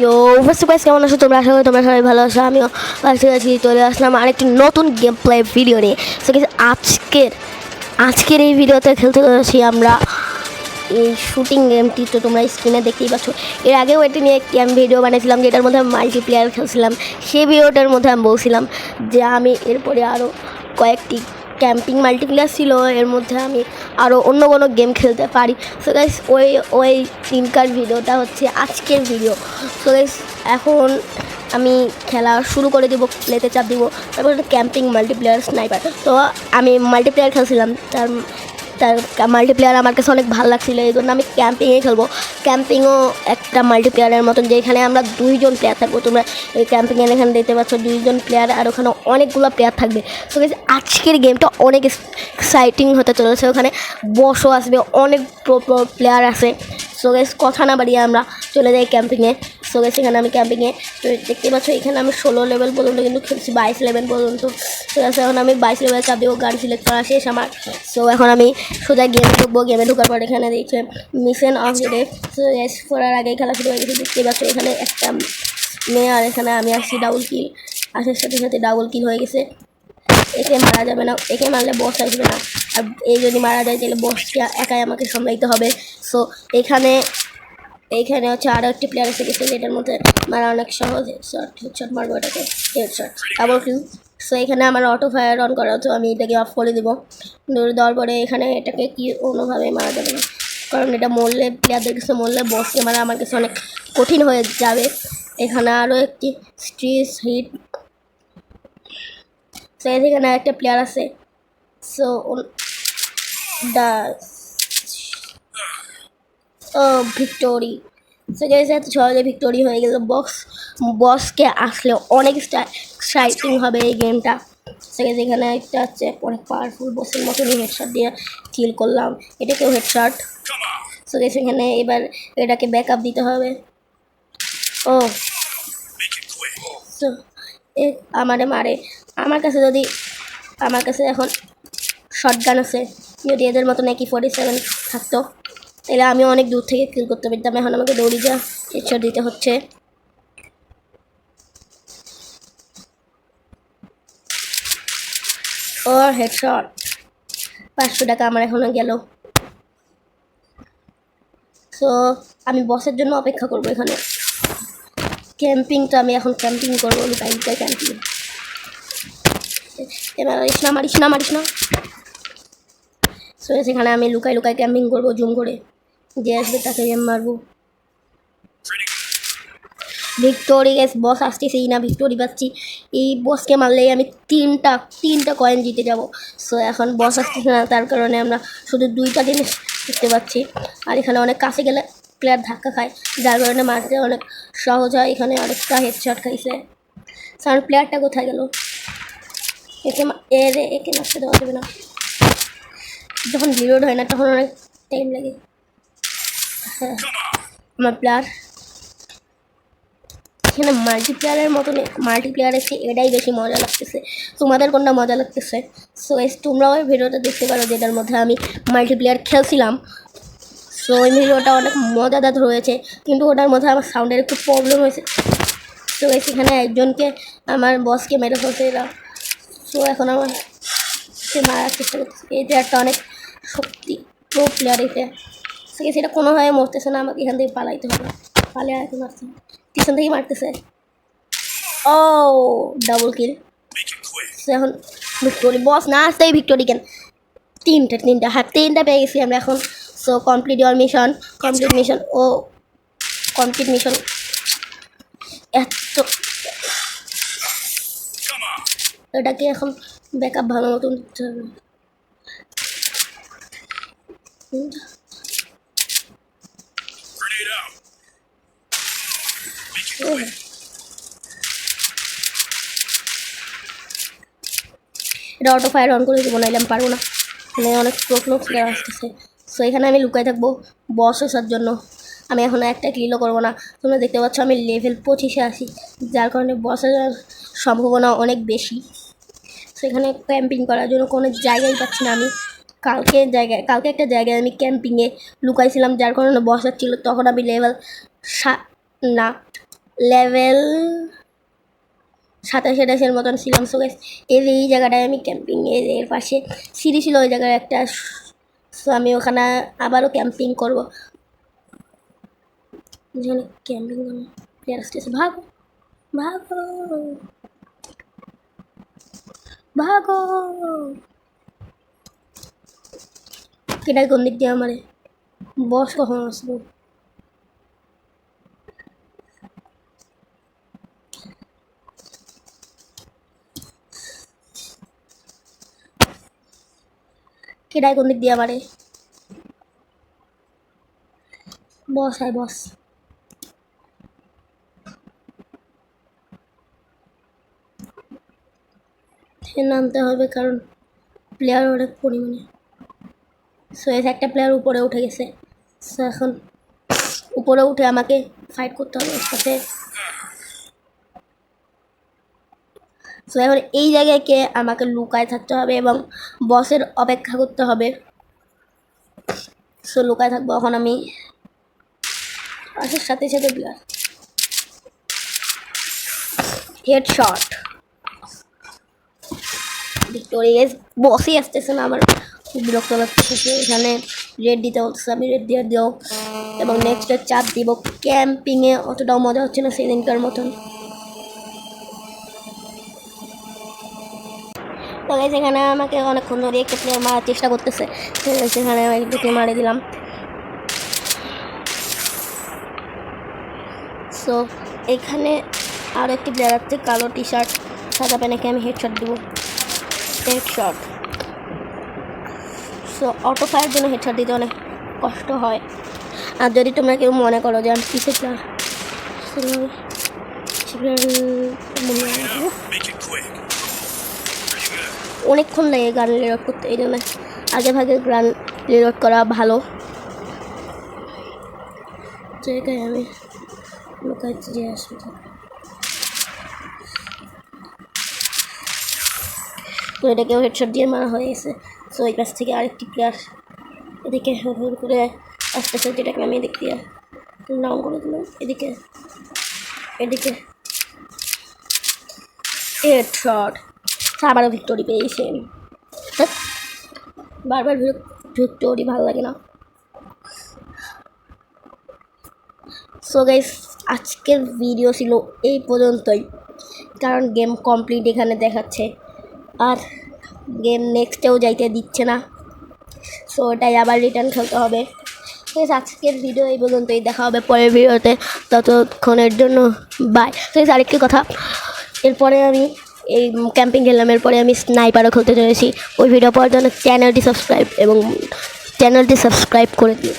ইয়ো first guys, কেমন আছো তোমরা? আশা করি তোমরা সবাই ভালো আছো। আমিও ফার্স্ট আছি, চলে আসলাম আরেকটি নতুন গেম প্লে ভিডিও নিয়ে। সো গাইস, আজকের এই ভিডিওতে খেলতে চলেছি আমরা এই শুটিং গেমটি। তো তোমরা স্ক্রিনে দেখতেই পাচ্ছ। এর আগেও এটি নিয়ে একটি আমি ভিডিও বানিয়েছিলাম, যেটার মধ্যে আমি মাল্টিপ্লেয়ার খেলছিলাম। সেই ভিডিওটার মধ্যে আমি বলছিলাম যে আমি এরপরে আরও কয়েকটি ক্যাম্পিং মাল্টিপ্লেয়ার ছিল, এর মধ্যে আমি আরও অন্য কোনো গেম খেলতে পারি। সো গাইস, ওই তিনকার ভিডিওটা হচ্ছে আজকের ভিডিও। সো গাইস, এখন আমি খেলা শুরু করে দিব, প্লেতে চাপ দিব, তারপর ক্যাম্পিং মাল্টিপ্লেয়ার স্নাইপার। তো আমি মাল্টিপ্লেয়ার খেলছিলাম, তার মাল্টিপ্লেয়ার আমার কাছে অনেক ভালো লাগছিলো, এই জন্য আমি ক্যাম্পিংয়ে খেলবো। ক্যাম্পিংও একটা মাল্টিপ্লেয়ারের মতন, যেখানে আমরা 2জন প্লেয়ার থাকবো। তোমরা এই ক্যাম্পিংয়ের এখানে দেখতে পাচ্ছ 2জন প্লেয়ার, আর ওখানে অনেকগুলো প্লেয়ার থাকবে। তো আজকের গেমটা অনেক এক্সাইটিং হতে চলেছে। ওখানে বসও আসবে, অনেক প্লেয়ার আছে। সো গাইস, কথা না বাড়িয়ে আমরা চলে যাই ক্যাম্পিংয়ে। সো গাইস, এখানে আমি ক্যাম্পিংয়ে তো দেখতে পাচ্ছ, এখানে আমি 16 লেভেল পর্যন্ত কিন্তু খেলছি, 22 লেভেল পর্যন্ত। তো এখন আমি 22 লেভেল চাপ দেবো, গাড়ি সিলেক্ট করা শেষ আমার। সো এখন আমি সোজা গেমে ঢুকবো। গেমে ঢোকার পর এখানে দেখছে mission of the day. So gas করার আগে খেলা শুরু হয়ে গেছে, দেখতে পাচ্ছ এখানে একটা মেয়ে, আর এখানে আমি আসছি ডাবল কিল। আসার সাথে সাথে ডাবল কিল হয়ে গেছে। একে মারা যাবে না, একে মারলে বস আসবে না, আর এই যদি মারা যায় তাহলে বসকে একাই আমাকে সামলাইতে হবে। সো এইখানে হচ্ছে আরও একটি প্লেয়ার এসে গেছে, যেটার মধ্যে মারা অনেক সহজ। হেডশট মারবো এটাকে, হেডশট ডাবল কিল। সো এখানে আমার অটো ফায়ার অন করা, তো আমি এটাকে অফ করে দেবো। দেওয়ার পরে এখানে এটাকে কি কোনোভাবে মারা যাবে না, কারণ এটা মরলে, প্লেয়ারদের কাছে মরলে বসকে মারা আমার কাছে অনেক কঠিন হয়ে যাবে। এখানে আরও একটি স্ট্রিট হিট। সো এখানে একটা প্লেয়ার আছে। So victory. সো গাইস, এত সহজে ভিক্টোরি হয়ে গেল। বসকে আসলে অনেক এক্সাইটিং হবে এই গেমটা। সো গাইস, এখানে একটা আছে অনেক পাওয়ারফুল, বসের মতনই হেডশট দিয়ে কিল করলাম, এটাকেও হেডশট। সো গাইস, এখানে এবার এটাকে ব্যাকআপ দিতে হবে। ও সো আমারে মারে। আমার কাছে এখন শটগান আছে। যদি এদের মতো নাকি 47 থাকতো তাহলে আমি অনেক দূর থেকে কিল করতে পারতাম। এখন আমাকে দৌড়ি যা হেডশট দিতে হচ্ছে। ও হেডশট, 500 টাকা আমার এখনো গেল। সো আমি বসের জন্য অপেক্ষা করবো। এখানে ক্যাম্পিংটা আমি এখন ক্যাম্পিং করবো, লুকাই ক্যাম্পিং। এবার মারিস না। সো সেখানে আমি লুকাই ক্যাম্পিং করবো, জুম করে, যে আসবে তাকে মারবো। ভিক্টোরি গ্যাস, বস আসতেছেই না, ভিক্টোরি পাচ্ছি। এই বসকে মারলেই আমি তিনটা কয়েন জিতে যাব। সো এখন বস আসতেছে না, তার কারণে আমরা শুধু 2টা জিনিস দেখতে পাচ্ছি। আর এখানে অনেক কাছে গেলে প্লেয়ার ধাক্কা খায়, যার কারণে মারতে অনেক সহজ হয়। এখানে আরেকটা হেডশট খাইছে। সার প্লেয়ারটা কোথায় গেল? একে মারতে দেওয়া যাবে না, যখন রিলোড হয় না তখন অনেক টাইম লাগে। হ্যাঁ, আমার প্লেয়ার এখানে মাল্টিপ্লেয়ার এসে এটাই বেশি মজা লাগতেছে। তোমাদের কোনটা মজা লাগতেছে? সো তোমরাও ওই ভিডিওটা দেখতে পারো, যেটার মধ্যে আমি মাল্টিপ্লেয়ার খেলছিলাম। সো ওই ভিডিওটা অনেক মজাদার রয়েছে, কিন্তু ওটার মধ্যে আমার সাউন্ডের একটু প্রবলেম হয়েছে। সো এখানে একজনকে আমার বসকে মেরে ফেলছে এরা। সো এখন আমার সে মারার চেষ্টা করতেছে। এই প্লেয়ারটা অনেক শক্তি প্রো প্লেয়ার। সেটা কোনোভাবে মরতেছে না, আমাকে এখান থেকে পালাইতে হবে। পালিয়ে আগে মারছে, পিছন থেকে মারতেছে। ও ডাবল কিল। এখন ভিক্টোরি, বস না আসতেই ভিক্টোরি কেন? তিনটা হ্যাঁ, 3টা পেয়ে গেছি আমরা এখন। So complete mission. এত এটাকে এখন ব্যাকআপ ভালো মতন দিতে হবে। এটা অটো ফায়ার অন করে দেবো, নাইলে আমি পারবো না, মানে অনেক প্রশ্ন আসতেছে। সো এখানে আমি লুকাই থাকবো বস আসার জন্য। আমি এখন একটা কিলও করবো না। তোমরা দেখতে পাচ্ছ আমি লেভেল 25-এ আসি, যার কারণে বস আসার সম্ভাবনা অনেক বেশি। সো এখানে ক্যাম্পিং করার জন্য কোনো জায়গায় পাচ্ছি না আমি। কালকে একটা জায়গায় আমি ক্যাম্পিংয়ে লুকাইছিলাম, যার কারণে বস আসছিল। তখন আমি লেভেল না লেভেল 27-28 মতন ছিলাম। সো গাইস এই জায়গাটায় আমি ক্যাম্পিং এর পাশে সিঁড়ি ছিল ওই জায়গায় একটা। সো আমি ওখানে আবারও ক্যাম্পিং করবো। যেখানে ক্যাম্পিং প্লেয়ার আসতেছে, ভাগো ভাগো ভাগো। কেটাই কোন দিক দিয়ে আমারে বস কখন আসবো? কেটাই কোন দিক দিয়ে আমারে বস আয় বস। নামতে হবে কারণ প্লেয়ার অনেক পরিমাণে। সো একটা প্লেয়ার উপরে উঠে গেছে। সো এখন উপরে উঠে আমাকে ফাইট করতে হবে ওর সাথে। সো এখন এই জায়গায় কে আমাকে লুকায় থাকতে হবে এবং বসের অপেক্ষা করতে হবে। সো লুকায় থাকবো এখন আমি। আসার সাথে সাথে প্লেয়ার হেডশট। ভিক্টোরিয়াস বসই আসতেছে না, আমার খুব বিরক্ত লাগতেছে। এখানে রেড দিতে হচ্ছে, আমি রেড দিয়ে দিও এবং নেক্সটে চাপ দিব। ক্যাম্পিংয়ে অতটাও মজা হচ্ছে না সেদিনকার মতন। তো সেখানে আমাকে অনেকক্ষণ ধরে একটা প্লেয়ার মারার চেষ্টা করতেছে, সেখানে একদিকে মারে দিলাম। সো এখানে আর একটি প্লেয়ার আছে কালো টি শার্ট সাদা প্যানেকে আমি হেডশট দেবো। হেডশট। সো অটো ফায়ার জন্য হেডশট দিতে অনেক কষ্ট হয়। আর যদি তোমরা কেউ মনে করো যে আমি কিসে প্লেয়ার, অনেকক্ষণ লাগে গান রিলোড করতে, এই জন্য আগে ভাগে গান রিলোড করা ভালো। জায়গায় আমি লুকাইতে যে আসবে। তো এটাকেও হেডশট দিয়ে মারা হয়ে গেছে। সো এই পাশ থেকে আরেকটি প্লেয়ার এদিকে হুড় করে আসতেছে, যেটাকে আমি এদিক দিয়ে নাম করে দিলাম। এদিকে এদিকে হেডশট। আবারও ভিক্টোরি পেয়েছে। বারবার ভিক্টোরি ভালো লাগে না। সো গাইস আজকের ভিডিও ছিল এই পর্যন্তই, কারণ গেম কমপ্লিট এখানে দেখাচ্ছে আর গেম নেক্সটেও যাইতে দিচ্ছে না। সো ওটাই আবার রিটার্ন খেলতে হবে। ঠিক আছে, আজকের ভিডিও এই পর্যন্তই, দেখা হবে পরের ভিডিওতে। ততক্ষণের জন্য বাই। ঠিক আছে, আরেকটি কথা, এরপরে আমি এই ক্যাম্পিং খেললাম, এরপরে আমি স্নাইপারও খেলতে চলেছি। ওই ভিডিও পাওয়ার জন্য চ্যানেলটি সাবস্ক্রাইব করে দিও।